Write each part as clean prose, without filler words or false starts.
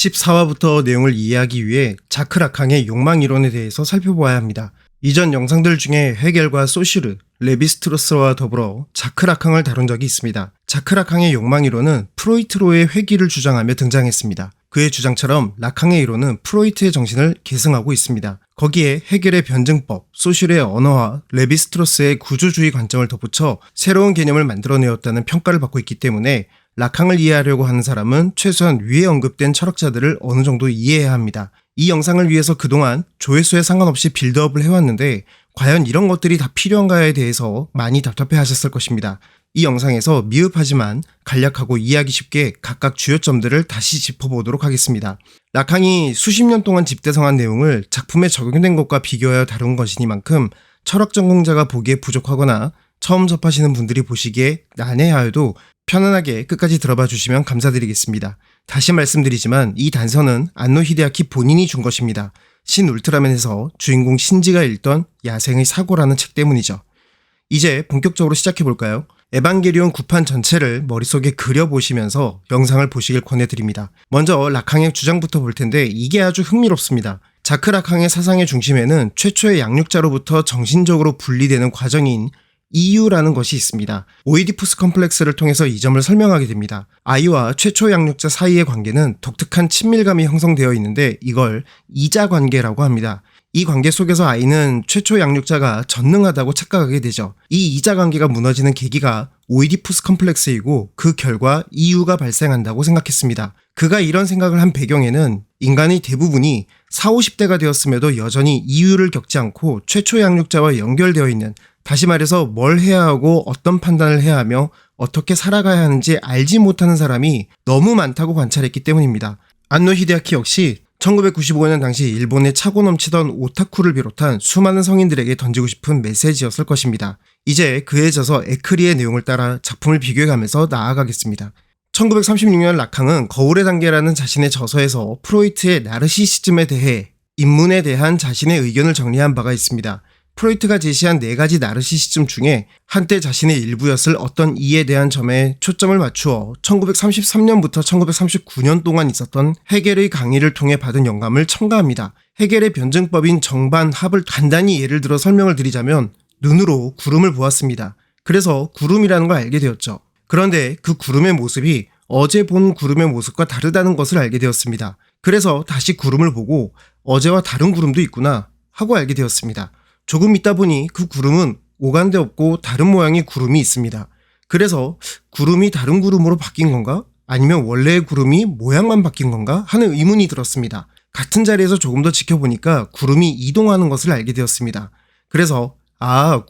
14화부터 내용을 이해하기 위해 자크 라캉의 욕망 이론에 대해서 살펴보아야 합니다. 이전 영상들 중에 헤겔과 소슈르, 레비스트로스와 더불어 자크 라캉을 다룬 적이 있습니다. 자크 라캉의 욕망 이론은 프로이트로의 회귀를 주장하며 등장했습니다. 그의 주장처럼 라캉의 이론은 프로이트의 정신을 계승하고 있습니다. 거기에 헤겔의 변증법, 소슈르의 언어와 레비스트로스의 구조주의 관점을 덧붙여 새로운 개념을 만들어내었다는 평가를 받고 있기 때문에 라캉을 이해하려고 하는 사람은 최소한 위에 언급된 철학자들을 어느 정도 이해해야 합니다. 이 영상을 위해서 그동안 조회수에 상관없이 빌드업을 해왔는데 과연 이런 것들이 다 필요한가에 대해서 많이 답답해 하셨을 것입니다. 이 영상에서 미흡하지만 간략하고 이해하기 쉽게 각각 주요점들을 다시 짚어보도록 하겠습니다. 라캉이 수십 년 동안 집대성한 내용을 작품에 적용된 것과 비교하여 다룬 것이니만큼 철학 전공자가 보기에 부족하거나 처음 접하시는 분들이 보시기에 난해하여도 편안하게 끝까지 들어봐 주시면 감사드리겠습니다. 다시 말씀드리지만 이 단서는 안노 히데아키 본인이 준 것입니다. 신 울트라맨에서 주인공 신지가 읽던 야생의 사고라는 책 때문이죠. 이제 본격적으로 시작해볼까요? 에반게리온 9판 전체를 머릿속에 그려보시면서 영상을 보시길 권해드립니다. 먼저 라캉의 주장부터 볼 텐데 이게 아주 흥미롭습니다. 자크 라캉의 사상의 중심에는 최초의 양육자로부터 정신적으로 분리되는 과정인 이유라는 것이 있습니다. 오이디푸스 컴플렉스를 통해서 이 점을 설명하게 됩니다. 아이와 최초 양육자 사이의 관계는 독특한 친밀감이 형성되어 있는데 이걸 이자 관계라고 합니다. 이 관계 속에서 아이는 최초 양육자가 전능하다고 착각하게 되죠. 이 이자 관계가 무너지는 계기가 오이디푸스 컴플렉스이고 그 결과 이유가 발생한다고 생각했습니다. 그가 이런 생각을 한 배경에는 인간의 대부분이 40, 50대가 되었음에도 여전히 이유를 겪지 않고 최초 양육자와 연결되어 있는, 다시 말해서 뭘 해야 하고 어떤 판단을 해야 하며 어떻게 살아가야 하는지 알지 못하는 사람이 너무 많다고 관찰했기 때문입니다. 안노 히데아키 역시 1995년 당시 일본에 차고 넘치던 오타쿠를 비롯한 수많은 성인들에게 던지고 싶은 메시지였을 것입니다. 이제 그에 져서 에크리의 내용을 따라 작품을 비교해가면서 나아가겠습니다. 1936년 라캉은 거울의 단계라는 자신의 저서에서 프로이트의 나르시시즘에 대해 인문에 대한 자신의 의견을 정리한 바가 있습니다. 프로이트가 제시한 4가지 나르시시즘 중에 한때 자신의 일부였을 어떤 이에 대한 점에 초점을 맞추어 1933년부터 1939년 동안 있었던 헤겔의 강의를 통해 받은 영감을 첨가합니다. 헤겔의 변증법인 정반합을 간단히 예를 들어 설명을 드리자면 눈으로 구름을 보았습니다. 그래서 구름이라는 걸 알게 되었죠. 그런데 그 구름의 모습이 어제 본 구름의 모습과 다르다는 것을 알게 되었습니다. 그래서 다시 구름을 보고 어제와 다른 구름도 있구나 하고 알게 되었습니다. 조금 있다 보니 그 구름은 오간데 없고 다른 모양의 구름이 있습니다. 그래서 구름이 다른 구름으로 바뀐 건가? 아니면 원래의 구름이 모양만 바뀐 건가? 하는 의문이 들었습니다. 같은 자리에서 조금 더 지켜보니까 구름이 이동하는 것을 알게 되었습니다. 그래서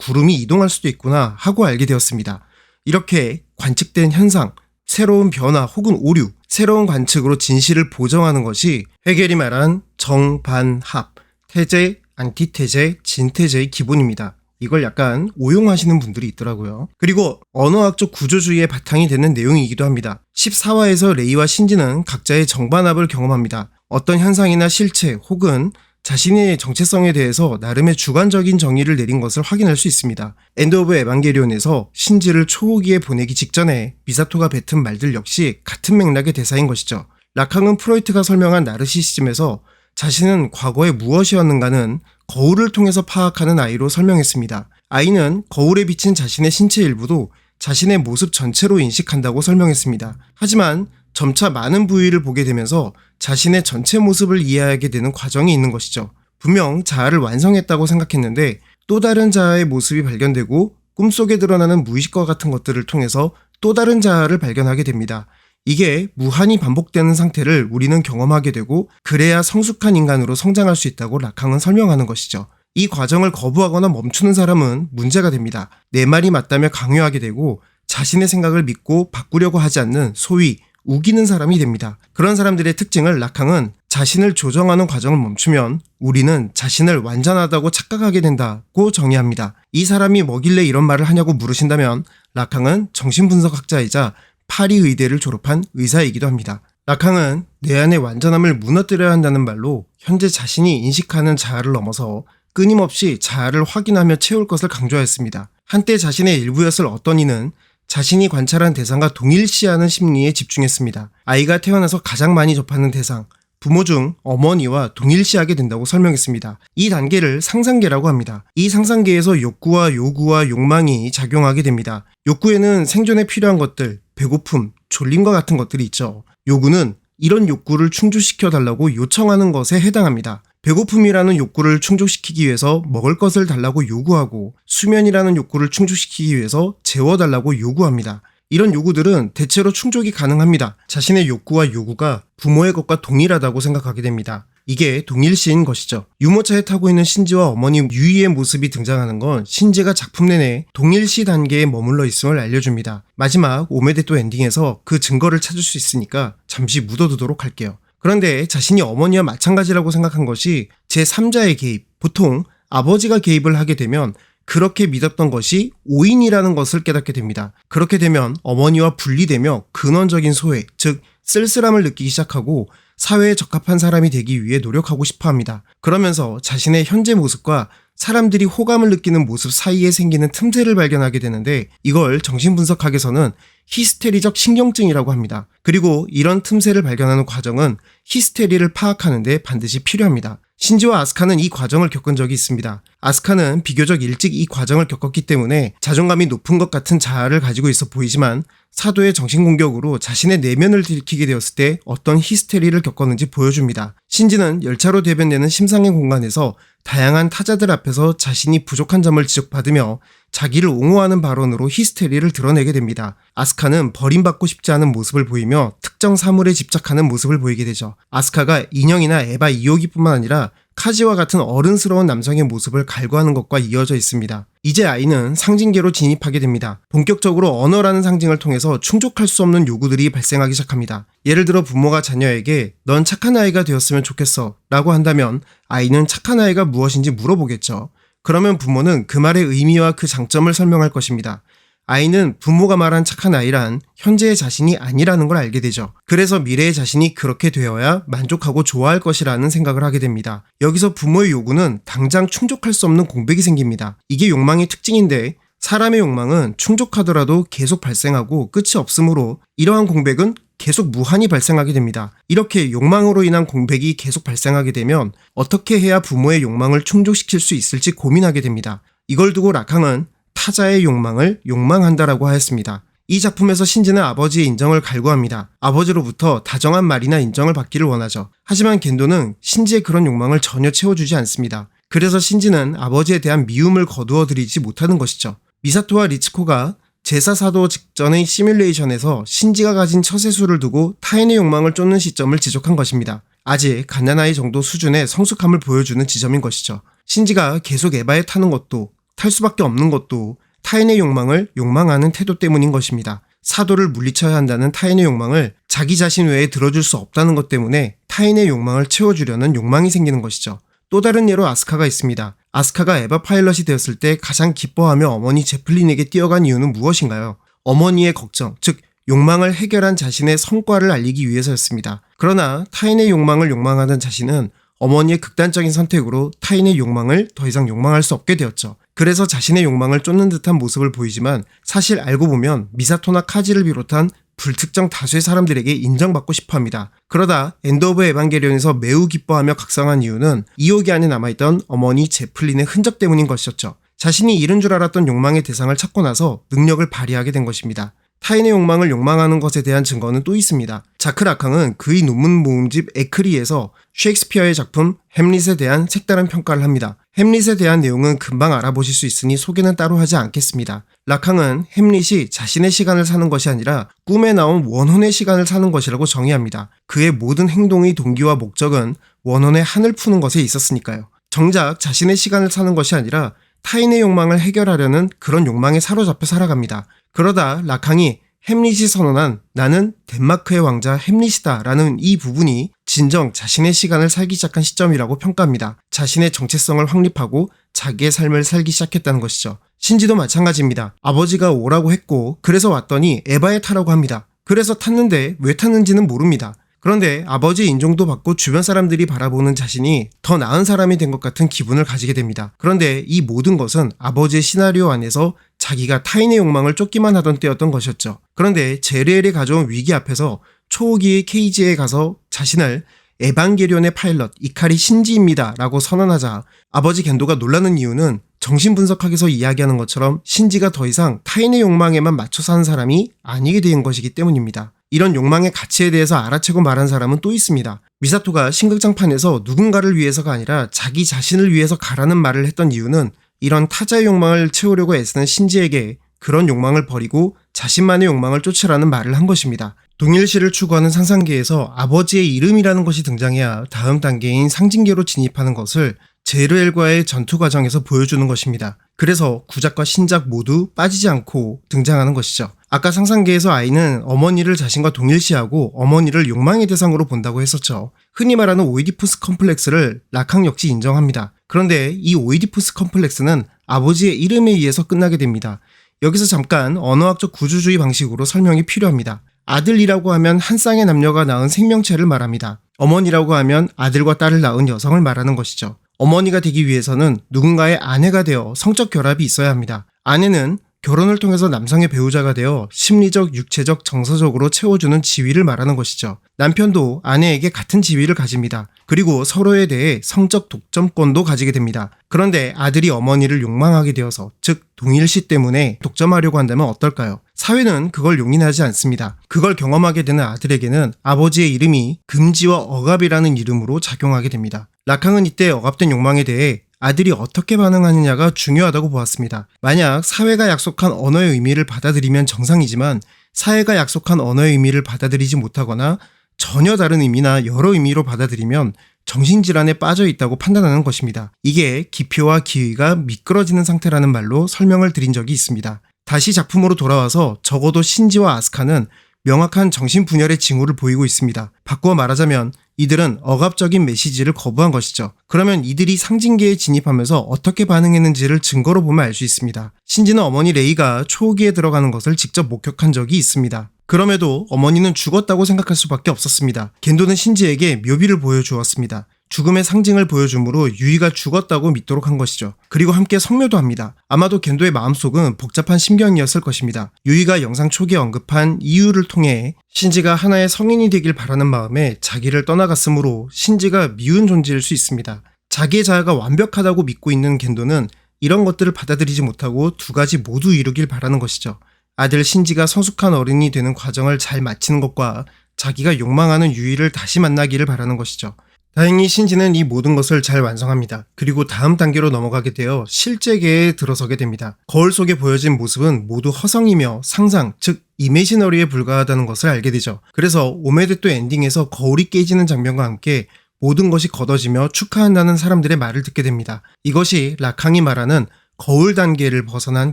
구름이 이동할 수도 있구나 하고 알게 되었습니다. 이렇게 관측된 현상, 새로운 변화 혹은 오류, 새로운 관측으로 진실을 보정하는 것이 헤겔이 말한 정반합, 태제, 안티테제, 진테제의 기본입니다. 이걸 약간 오용하시는 분들이 있더라고요. 그리고 언어학적 구조주의의 바탕이 되는 내용이기도 합니다. 14화에서 레이와 신지는 각자의 정반합을 경험합니다. 어떤 현상이나 실체 혹은 자신의 정체성에 대해서 나름의 주관적인 정의를 내린 것을 확인할 수 있습니다. 엔드 오브 에반게리온에서 신지를 초호기에 보내기 직전에 미사토가 뱉은 말들 역시 같은 맥락의 대사인 것이죠. 라캉은 프로이트가 설명한 나르시시즘에서 자신은 과거에 무엇이었는가는 거울을 통해서 파악하는 아이로 설명했습니다. 아이는 거울에 비친 자신의 신체 일부도 자신의 모습 전체로 인식한다고 설명했습니다. 하지만 점차 많은 부위를 보게 되면서 자신의 전체 모습을 이해하게 되는 과정이 있는 것이죠. 분명 자아를 완성했다고 생각했는데 또 다른 자아의 모습이 발견되고 꿈속에 드러나는 무의식과 같은 것들을 통해서 또 다른 자아를 발견하게 됩니다. 이게 무한히 반복되는 상태를 우리는 경험하게 되고 그래야 성숙한 인간으로 성장할 수 있다고 라캉은 설명하는 것이죠. 이 과정을 거부하거나 멈추는 사람은 문제가 됩니다. 내 말이 맞다며 강요하게 되고 자신의 생각을 믿고 바꾸려고 하지 않는 소위 우기는 사람이 됩니다. 그런 사람들의 특징을 라캉은 자신을 조정하는 과정을 멈추면 우리는 자신을 완전하다고 착각하게 된다고 정의합니다. 이 사람이 뭐길래 이런 말을 하냐고 물으신다면 라캉은 정신분석학자이자 파리 의대를 졸업한 의사이기도 합니다. 라캉은 내 안의 완전함을 무너뜨려야 한다는 말로 현재 자신이 인식하는 자아를 넘어서 끊임없이 자아를 확인하며 채울 것을 강조했습니다. 한때 자신의 일부였을 어떤 이는 자신이 관찰한 대상과 동일시하는 심리에 집중했습니다. 아이가 태어나서 가장 많이 접하는 대상, 부모 중 어머니와 동일시하게 된다고 설명했습니다. 이 단계를 상상계라고 합니다. 이 상상계에서 욕구와 요구와 욕망이 작용하게 됩니다. 욕구에는 생존에 필요한 것들, 배고픔, 졸림과 같은 것들이 있죠. 요구는 이런 욕구를 충족시켜 달라고 요청하는 것에 해당합니다. 배고픔이라는 욕구를 충족시키기 위해서 먹을 것을 달라고 요구하고, 수면이라는 욕구를 충족시키기 위해서 재워달라고 요구합니다. 이런 요구들은 대체로 충족이 가능합니다. 자신의 욕구와 요구가 부모의 것과 동일하다고 생각하게 됩니다. 이게 동일시인 것이죠. 유모차에 타고 있는 신지와 어머니 유이의 모습이 등장하는 건 신지가 작품 내내 동일시 단계에 머물러 있음을 알려줍니다. 마지막 오메데토 엔딩에서 그 증거를 찾을 수 있으니까 잠시 묻어두도록 할게요. 그런데 자신이 어머니와 마찬가지라고 생각한 것이 제3자의 개입, 보통 아버지가 개입을 하게 되면 그렇게 믿었던 것이 오인이라는 것을 깨닫게 됩니다. 그렇게 되면 어머니와 분리되며 근원적인 소외, 즉 쓸쓸함을 느끼기 시작하고 사회에 적합한 사람이 되기 위해 노력하고 싶어 합니다. 그러면서 자신의 현재 모습과 사람들이 호감을 느끼는 모습 사이에 생기는 틈새를 발견하게 되는데, 이걸 정신분석학에서는 히스테리적 신경증이라고 합니다. 그리고 이런 틈새를 발견하는 과정은 히스테리를 파악하는 데 반드시 필요합니다. 신지와 아스카는 이 과정을 겪은 적이 있습니다. 아스카는 비교적 일찍 이 과정을 겪었기 때문에 자존감이 높은 것 같은 자아를 가지고 있어 보이지만, 사도의 정신공격으로 자신의 내면을 들키게 되었을 때 어떤 히스테리를 겪었는지 보여줍니다. 신지는 열차로 대변되는 심상의 공간에서 다양한 타자들 앞에서 자신이 부족한 점을 지적받으며 자기를 옹호하는 발언으로 히스테리를 드러내게 됩니다. 아스카는 버림받고 싶지 않은 모습을 보이며 특정 사물에 집착하는 모습을 보이게 되죠. 아스카가 인형이나 에바 이오기뿐만 아니라 카지와 같은 어른스러운 남성의 모습을 갈구하는 것과 이어져 있습니다. 이제 아이는 상징계로 진입하게 됩니다. 본격적으로 언어라는 상징을 통해서 충족할 수 없는 요구들이 발생하기 시작합니다. 예를 들어 부모가 자녀에게 넌 착한 아이가 되었으면 좋겠어 라고 한다면 아이는 착한 아이가 무엇인지 물어보겠죠. 그러면 부모는 그 말의 의미와 그 장점을 설명할 것입니다. 아이는 부모가 말한 착한 아이란 현재의 자신이 아니라는 걸 알게 되죠. 그래서 미래의 자신이 그렇게 되어야 만족하고 좋아할 것이라는 생각을 하게 됩니다. 여기서 부모의 요구는 당장 충족할 수 없는 공백이 생깁니다. 이게 욕망의 특징인데, 사람의 욕망은 충족하더라도 계속 발생하고 끝이 없으므로 이러한 공백은 계속 무한히 발생하게 됩니다. 이렇게 욕망으로 인한 공백이 계속 발생하게 되면 어떻게 해야 부모의 욕망을 충족시킬 수 있을지 고민하게 됩니다. 이걸 두고 락항은 타자의 욕망을 욕망한다라고 하였습니다. 이 작품에서 신지는 아버지의 인정을 갈구합니다. 아버지로부터 다정한 말이나 인정을 받기를 원하죠. 하지만 겐도는 신지의 그런 욕망을 전혀 채워주지 않습니다. 그래서 신지는 아버지에 대한 미움을 거두어들이지 못하는 것이죠. 미사토와 리츠코가 제사 사도 직전의 시뮬레이션에서 신지가 가진 처세술을 두고 타인의 욕망을 쫓는 시점을 지적한 것입니다. 아직 갓난아이 정도 수준의 성숙함을 보여주는 지점인 것이죠. 신지가 계속 에바에 타는 것도, 탈 수밖에 없는 것도 타인의 욕망을 욕망하는 태도 때문인 것입니다. 사도를 물리쳐야 한다는 타인의 욕망을 자기 자신 외에 들어줄 수 없다는 것 때문에 타인의 욕망을 채워주려는 욕망이 생기는 것이죠. 또 다른 예로 아스카가 있습니다. 아스카가 에바 파일럿이 되었을 때 가장 기뻐하며 어머니 제플린에게 뛰어간 이유는 무엇인가요? 어머니의 걱정, 즉 욕망을 해결한 자신의 성과를 알리기 위해서였습니다. 그러나 타인의 욕망을 욕망하던 자신은 어머니의 극단적인 선택으로 타인의 욕망을 더 이상 욕망할 수 없게 되었죠. 그래서 자신의 욕망을 쫓는 듯한 모습을 보이지만 사실 알고 보면 미사토나 카지를 비롯한 불특정 다수의 사람들에게 인정받고 싶어합니다. 그러다 엔드 오브 에반게리온에서 매우 기뻐하며 각성한 이유는 이호기 안에 남아있던 어머니 제플린의 흔적 때문인 것이었죠. 자신이 잃은 줄 알았던 욕망의 대상을 찾고 나서 능력을 발휘하게 된 것입니다. 타인의 욕망을 욕망하는 것에 대한 증거는 또 있습니다. 자크 락항은 그의 논문 모음집 에크리에서 셰익스피어의 작품 햄릿에 대한 색다른 평가를 합니다. 햄릿에 대한 내용은 금방 알아보실 수 있으니 소개는 따로 하지 않겠습니다. 락항은 햄릿이 자신의 시간을 사는 것이 아니라 꿈에 나온 원혼의 시간을 사는 것이라고 정의합니다. 그의 모든 행동의 동기와 목적은 원혼의 한을 푸는 것에 있었으니까요. 정작 자신의 시간을 사는 것이 아니라 타인의 욕망을 해결하려는 그런 욕망에 사로잡혀 살아갑니다. 그러다 락항이 햄릿이 선언한 나는 덴마크의 왕자 햄릿이다 라는 이 부분이 진정 자신의 시간을 살기 시작한 시점이라고 평가합니다. 자신의 정체성을 확립하고 자기의 삶을 살기 시작했다는 것이죠. 신지도 마찬가지입니다. 아버지가 오라고 했고 그래서 왔더니 에바에 타라고 합니다. 그래서 탔는데 왜 탔는지는 모릅니다. 그런데 아버지의 인정도 받고 주변 사람들이 바라보는 자신이 더 나은 사람이 된 것 같은 기분을 가지게 됩니다. 그런데 이 모든 것은 아버지의 시나리오 안에서 자기가 타인의 욕망을 쫓기만 하던 때였던 것이었죠. 그런데 제리엘이 가져온 위기 앞에서 초호기의 케이지에 가서 자신을 에반게리온의 파일럿 이카리 신지입니다 라고 선언하자 아버지 겐도가 놀라는 이유는 정신분석학에서 이야기하는 것처럼 신지가 더 이상 타인의 욕망에만 맞춰 사는 사람이 아니게 된 것이기 때문입니다. 이런 욕망의 가치에 대해서 알아채고 말한 사람은 또 있습니다. 미사토가 신극장판에서 누군가를 위해서가 아니라 자기 자신을 위해서 가라는 말을 했던 이유는 이런 타자의 욕망을 채우려고 애쓰는 신지에게 그런 욕망을 버리고 자신만의 욕망을 쫓으라는 말을 한 것입니다. 동일시를 추구하는 상상계에서 아버지의 이름이라는 것이 등장해야 다음 단계인 상징계로 진입하는 것을 제르엘과의 전투 과정에서 보여주는 것입니다. 그래서 구작과 신작 모두 빠지지 않고 등장하는 것이죠. 아까 상상계에서 아이는 어머니를 자신과 동일시하고 어머니를 욕망의 대상으로 본다고 했었죠. 흔히 말하는 오이디푸스 컴플렉스를 라캉 역시 인정합니다. 그런데 이 오이디푸스 컴플렉스는 아버지의 이름에 의해서 끝나게 됩니다. 여기서 잠깐 언어학적 구조주의 방식으로 설명이 필요합니다. 아들이라고 하면 한 쌍의 남녀가 낳은 생명체를 말합니다. 어머니라고 하면 아들과 딸을 낳은 여성을 말하는 것이죠. 어머니가 되기 위해서는 누군가의 아내가 되어 성적 결합이 있어야 합니다. 아내는 결혼을 통해서 남성의 배우자가 되어 심리적, 육체적, 정서적으로 채워주는 지위를 말하는 것이죠. 남편도 아내에게 같은 지위를 가집니다. 그리고 서로에 대해 성적 독점권도 가지게 됩니다. 그런데 아들이 어머니를 욕망하게 되어서, 즉 동일시 때문에 독점하려고 한다면 어떨까요? 사회는 그걸 용인하지 않습니다. 그걸 경험하게 되는 아들에게는 아버지의 이름이 금지와 억압이라는 이름으로 작용하게 됩니다. 라캉은 이때 억압된 욕망에 대해 아들이 어떻게 반응하느냐가 중요하다고 보았습니다. 만약 사회가 약속한 언어의 의미를 받아들이면 정상이지만 사회가 약속한 언어의 의미를 받아들이지 못하거나 전혀 다른 의미나 여러 의미로 받아들이면 정신질환에 빠져 있다고 판단하는 것입니다. 이게 기표와 기의가 미끄러지는 상태라는 말로 설명을 드린 적이 있습니다. 다시 작품으로 돌아와서 적어도 신지와 아스카는 명확한 정신분열의 징후를 보이고 있습니다. 바꾸어 말하자면 이들은 억압적인 메시지를 거부한 것이죠. 그러면 이들이 상징계에 진입하면서 어떻게 반응했는지를 증거로 보면 알 수 있습니다. 신지는 어머니 레이가 초기에 들어가는 것을 직접 목격한 적이 있습니다. 그럼에도 어머니는 죽었다고 생각할 수밖에 없었습니다. 겐도는 신지에게 묘비를 보여주었습니다. 죽음의 상징을 보여주므로 유이가 죽었다고 믿도록 한 것이죠. 그리고 함께 성묘도 합니다. 아마도 겐도의 마음속은 복잡한 심경이었을 것입니다. 유이가 영상 초기에 언급한 이유를 통해 신지가 하나의 성인이 되길 바라는 마음에 자기를 떠나갔으므로 신지가 미운 존재일 수 있습니다. 자기의 자아가 완벽하다고 믿고 있는 겐도는 이런 것들을 받아들이지 못하고 두 가지 모두 이루길 바라는 것이죠. 아들 신지가 성숙한 어른이 되는 과정을 잘 마치는 것과 자기가 욕망하는 유이를 다시 만나기를 바라는 것이죠. 다행히 신지는 이 모든 것을 잘 완성합니다. 그리고 다음 단계로 넘어가게 되어 실제계에 들어서게 됩니다. 거울 속에 보여진 모습은 모두 허성이며 상상, 즉 이미지너리에 불과하다는 것을 알게 되죠. 그래서 오메데또 엔딩에서 거울이 깨지는 장면과 함께 모든 것이 걷어지며 축하한다는 사람들의 말을 듣게 됩니다. 이것이 라캉이 말하는 거울 단계를 벗어난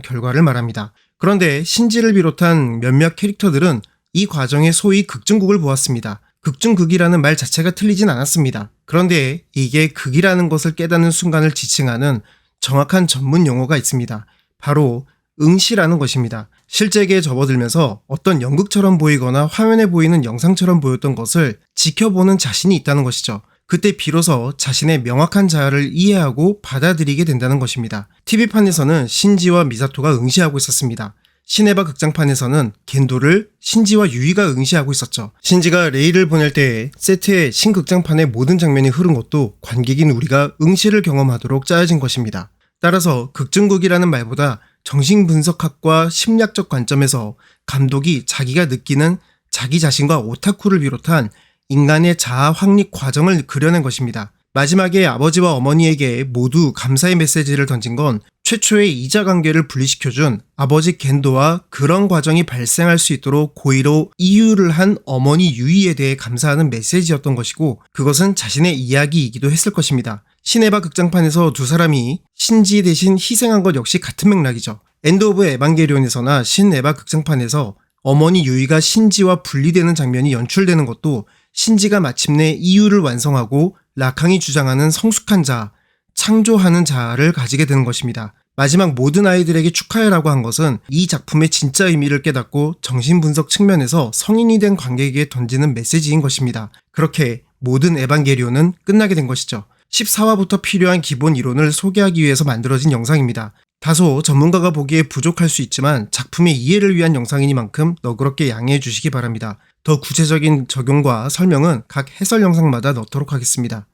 결과를 말합니다. 그런데 신지를 비롯한 몇몇 캐릭터들은 이 과정에 소위 극중극을 보았습니다. 극중극이라는 말 자체가 틀리진 않았습니다. 그런데 이게 극이라는 것을 깨닫는 순간을 지칭하는 정확한 전문 용어가 있습니다. 바로 응시라는 것입니다. 실제계에 접어들면서 어떤 연극처럼 보이거나 화면에 보이는 영상처럼 보였던 것을 지켜보는 자신이 있다는 것이죠. 그때 비로소 자신의 명확한 자아를 이해하고 받아들이게 된다는 것입니다. TV판에서는 신지와 미사토가 응시하고 있었습니다. 시네바 극장판에서는 겐도를 신지와 유이가 응시하고 있었죠. 신지가 레이를 보낼 때에 세트에 신극장판의 모든 장면이 흐른 것도 관객인 우리가 응시를 경험하도록 짜여진 것입니다. 따라서 극중극이라는 말보다 정신분석학과 심리학적 관점에서 감독이 자기가 느끼는 자기 자신과 오타쿠를 비롯한 인간의 자아 확립 과정을 그려낸 것입니다. 마지막에 아버지와 어머니에게 모두 감사의 메시지를 던진 건 최초의 이자 관계를 분리시켜준 아버지 겐도와 그런 과정이 발생할 수 있도록 고의로 이유를 한 어머니 유이에 대해 감사하는 메시지였던 것이고, 그것은 자신의 이야기이기도 했을 것입니다. 시네바 극장판에서 두 사람이 신지 대신 희생한 것 역시 같은 맥락이죠. 엔드 오브 에반게리온에서나 시네바 극장판에서 어머니 유이가 신지와 분리되는 장면이 연출되는 것도 신지가 마침내 이유를 완성하고 라캉이 주장하는 성숙한 자아, 창조하는 자아를 가지게 되는 것입니다. 마지막 모든 아이들에게 축하해라고 한 것은 이 작품의 진짜 의미를 깨닫고 정신분석 측면에서 성인이 된 관객에게 던지는 메시지인 것입니다. 그렇게 모든 에반게리온은 끝나게 된 것이죠. 14화부터 필요한 기본 이론을 소개하기 위해서 만들어진 영상입니다. 다소 전문가가 보기에 부족할 수 있지만 작품의 이해를 위한 영상이니만큼 너그럽게 양해해 주시기 바랍니다. 더 구체적인 적용과 설명은 각 해설 영상마다 넣도록 하겠습니다.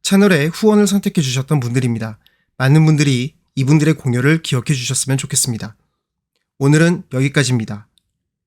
채널에 후원을 선택해 주셨던 분들입니다. 많은 분들이 이분들의 공여를 기억해 주셨으면 좋겠습니다. 오늘은 여기까지입니다.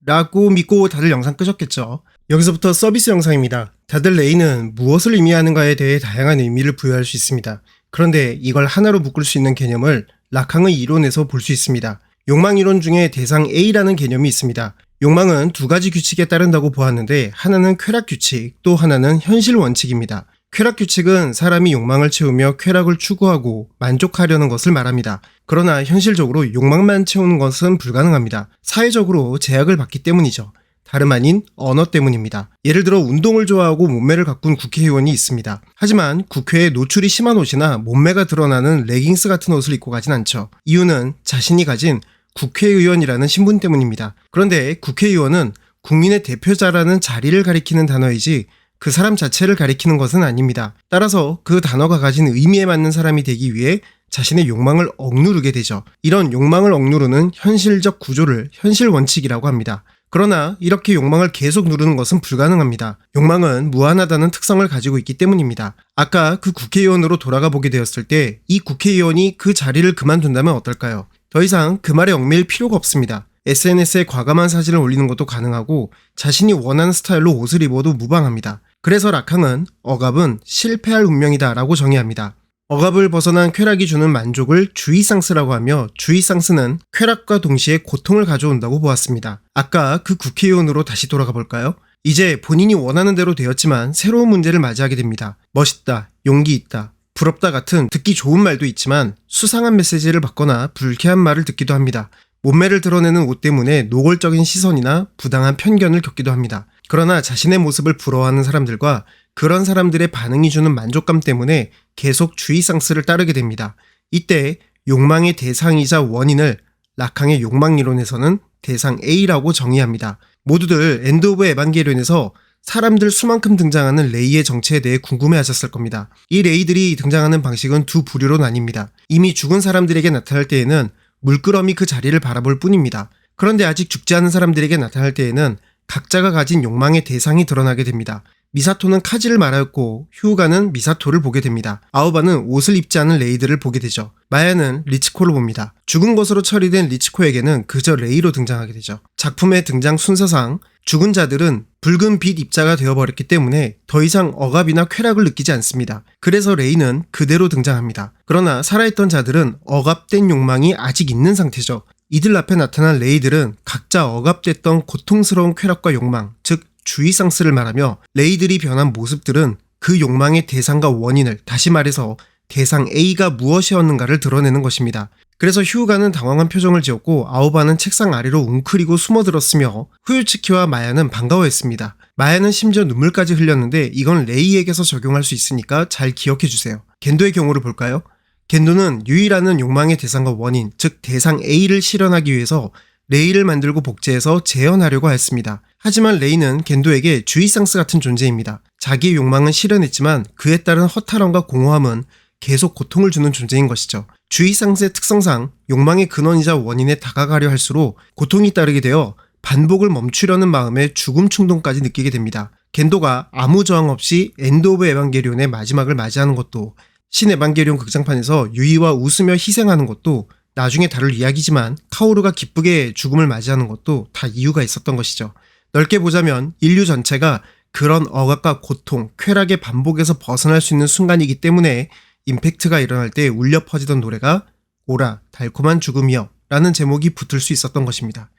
라고 믿고 다들 영상 끄셨겠죠? 여기서부터 서비스 영상입니다. 다들 레이는 무엇을 의미하는가에 대해 다양한 의미를 부여할 수 있습니다. 그런데 이걸 하나로 묶을 수 있는 개념을 락항의 이론에서 볼 수 있습니다. 욕망 이론 중에 대상 A라는 개념이 있습니다. 욕망은 두 가지 규칙에 따른다고 보았는데 하나는 쾌락 규칙, 또 하나는 현실 원칙입니다. 쾌락 규칙은 사람이 욕망을 채우며 쾌락을 추구하고 만족하려는 것을 말합니다. 그러나 현실적으로 욕망만 채우는 것은 불가능합니다. 사회적으로 제약을 받기 때문이죠. 다름 아닌 언어 때문입니다. 예를 들어 운동을 좋아하고 몸매를 가꾼 국회의원이 있습니다. 하지만 국회에 노출이 심한 옷이나 몸매가 드러나는 레깅스 같은 옷을 입고 가진 않죠. 이유는 자신이 가진 국회의원이라는 신분 때문입니다. 그런데 국회의원은 국민의 대표자라는 자리를 가리키는 단어이지 그 사람 자체를 가리키는 것은 아닙니다. 따라서 그 단어가 가진 의미에 맞는 사람이 되기 위해 자신의 욕망을 억누르게 되죠. 이런 욕망을 억누르는 현실적 구조를 현실 원칙이라고 합니다. 그러나 이렇게 욕망을 계속 누르는 것은 불가능합니다. 욕망은 무한하다는 특성을 가지고 있기 때문입니다. 아까 그 국회의원으로 돌아가 보게 되었을 때 이 국회의원이 그 자리를 그만둔다면 어떨까요? 더 이상 그 말에 얽매일 필요가 없습니다. SNS에 과감한 사진을 올리는 것도 가능하고 자신이 원하는 스타일로 옷을 입어도 무방합니다. 그래서 락항은 억압은 실패할 운명이다 라고 정의합니다. 억압을 벗어난 쾌락이 주는 만족을 주의상스라고 하며 주의상스는 쾌락과 동시에 고통을 가져온다고 보았습니다. 아까 그 국회의원으로 다시 돌아가 볼까요? 이제 본인이 원하는 대로 되었지만 새로운 문제를 맞이하게 됩니다. 멋있다, 용기 있다, 부럽다 같은 듣기 좋은 말도 있지만 수상한 메시지를 받거나 불쾌한 말을 듣기도 합니다. 몸매를 드러내는 옷 때문에 노골적인 시선이나 부당한 편견을 겪기도 합니다. 그러나 자신의 모습을 부러워하는 사람들과 그런 사람들의 반응이 주는 만족감 때문에 계속 주의상스를 따르게 됩니다. 이때 욕망의 대상이자 원인을 락항의 욕망 이론에서는 대상 A라고 정의합니다. 모두들 엔드 오브 에반게리온에서 사람들 수만큼 등장하는 레이의 정체에 대해 궁금해하셨을 겁니다. 이 레이들이 등장하는 방식은 두 부류로 나뉩니다. 이미 죽은 사람들에게 나타날 때에는 물끄러미 그 자리를 바라볼 뿐입니다. 그런데 아직 죽지 않은 사람들에게 나타날 때에는 각자가 가진 욕망의 대상이 드러나게 됩니다. 미사토는 카지를 말하였고 휴우가는 미사토를 보게 됩니다. 아오바는 옷을 입지 않은 레이들을 보게 되죠. 마야는 리치코를 봅니다. 죽은 것으로 처리된 리치코에게는 그저 레이로 등장하게 되죠. 작품의 등장 순서상 죽은 자들은 붉은 빛 입자가 되어버렸기 때문에 더 이상 억압이나 쾌락을 느끼지 않습니다. 그래서 레이는 그대로 등장합니다. 그러나 살아있던 자들은 억압된 욕망이 아직 있는 상태죠. 이들 앞에 나타난 레이들은 각자 억압됐던 고통스러운 쾌락과 욕망, 즉 주의상스를 말하며 레이들이 변한 모습들은 그 욕망의 대상과 원인을, 다시 말해서 대상 A가 무엇이었는가를 드러내는 것입니다. 그래서 휴우가는 당황한 표정을 지었고 아오바는 책상 아래로 웅크리고 숨어들었으며 후유츠키와 마야는 반가워했습니다. 마야는 심지어 눈물까지 흘렸는데 이건 레이에게서 적용할 수 있으니까 잘 기억해주세요. 겐도의 경우를 볼까요? 겐도는 유이라는 욕망의 대상과 원인, 즉 대상 A를 실현하기 위해서 레이를 만들고 복제해서 재현하려고 했습니다. 하지만 레이는 겐도에게 주의상스 같은 존재입니다. 자기의 욕망은 실현했지만 그에 따른 허탈함과 공허함은 계속 고통을 주는 존재인 것이죠. 주의상스의 특성상 욕망의 근원이자 원인에 다가가려 할수록 고통이 따르게 되어 반복을 멈추려는 마음에 죽음 충동까지 느끼게 됩니다. 겐도가 아무 저항 없이 엔드 오브 에반게리온의 마지막을 맞이하는 것도, 신 에반게리온 극장판에서 유이와 웃으며 희생하는 것도, 나중에 다룰 이야기지만 카오루가 기쁘게 죽음을 맞이하는 것도 다 이유가 있었던 것이죠. 넓게 보자면 인류 전체가 그런 억압과 고통, 쾌락의 반복에서 벗어날 수 있는 순간이기 때문에 임팩트가 일어날 때 울려 퍼지던 노래가 오라 달콤한 죽음이여 라는 제목이 붙을 수 있었던 것입니다.